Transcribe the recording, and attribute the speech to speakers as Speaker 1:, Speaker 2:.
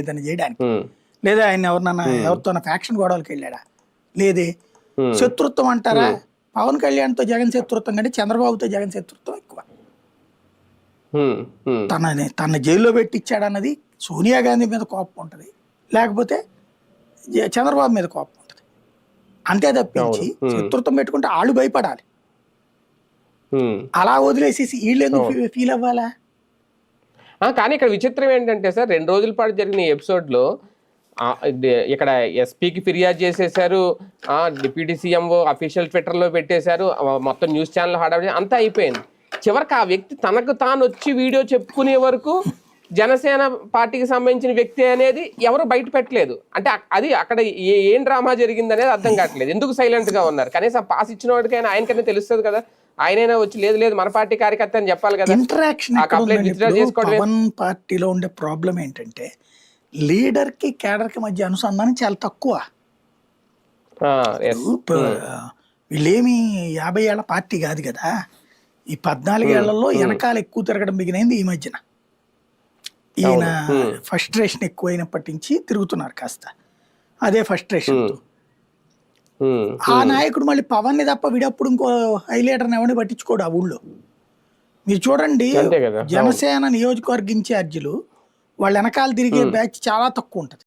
Speaker 1: ఏదైనా చేయడానికి, లేదా ఆయన ఎవరినన్నా ఎవరితో ఫ్యాక్షన్ గొడవలకి వెళ్ళాడా? లేదే. శత్రుత్వం అంటారా? పవన్ కళ్యాణ్తో జగన్ శత్రుత్వం కంటే చంద్రబాబుతో జగన్ శత్రుత్వం ఎక్కువ. తన జైల్లో పెట్టించాడన్నది సోనియా గాంధీ మీద కోపం ఉంటుంది, లేకపోతే చంద్రబాబు మీద కోపం ఉంటుంది. అంతే తప్పించి శత్రుత్వం పెట్టుకుంటే వాళ్ళు భయపడాలి. అలా వదిలేసేసి వీళ్ళు ఎందుకు ఫీల్ అవ్వాలా?
Speaker 2: కానీ ఇక్కడ విచిత్రం ఏంటంటే సార్, 2 రోజుల పాటు జరిగిన ఎపిసోడ్లో ఇక్కడ ఎస్పీకి ఫిర్యాదు చేసేసారు, డిప్యూటీ సీఎంఓ అఫీషియల్ ట్విట్టర్లో పెట్టేశారు, మొత్తం న్యూస్ ఛానల్ హడావిడి అంతా అయిపోయింది. చివరికి ఆ వ్యక్తి తనకు తాను వచ్చి వీడియో చెప్పుకునే వరకు జనసేన పార్టీకి సంబంధించిన వ్యక్తి అనేది ఎవరు బయట పెట్టలేదు. అంటే అది అక్కడ ఏం డ్రామా జరిగింది అనేది అర్థం కావట్లేదు. ఎందుకు సైలెంట్ గా ఉన్నారు? కనీసం పాస్ ఇచ్చిన వాడికైనా ఆయనకైనా తెలుస్తుంది కదా, ఆయనైనా వచ్చి లేదు మన పార్టీ కార్యకర్త అని చెప్పాలి కదా.
Speaker 1: పవన్ పార్టీలో ఉండే ప్రాబ్లం ఏంటంటే లీడర్ కి కేడర్ కి మధ్య అనుసంధానం చాలా తక్కువ. వీళ్ళేమి 50 ఏళ్ల పార్టీ కాదు కదా. ఈ 14 ఏళ్లలో వెనకాల ఎక్కువ తిరగడం బిగినైంది ఈ మధ్యన. ఈయన ఫ్రస్ట్రేషన్ ఎక్కువైనప్పటి నుంచి తిరుగుతున్నారు కాస్త, అదే ఫ్రస్ట్రేషన్. ఆ నాయకుడు మళ్ళీ పవన్ ని తప్ప వీడప్పుడు ఇంకో హై లీడర్ని ఎవరిని పట్టించుకోడు ఆ ఊళ్ళో. మీరు చూడండి, జనసేన నియోజకవర్గ ఇన్ఛార్జీలు వాళ్ళ వెనకాల తిరిగే బ్యాచ్ చాలా తక్కువ ఉంటది.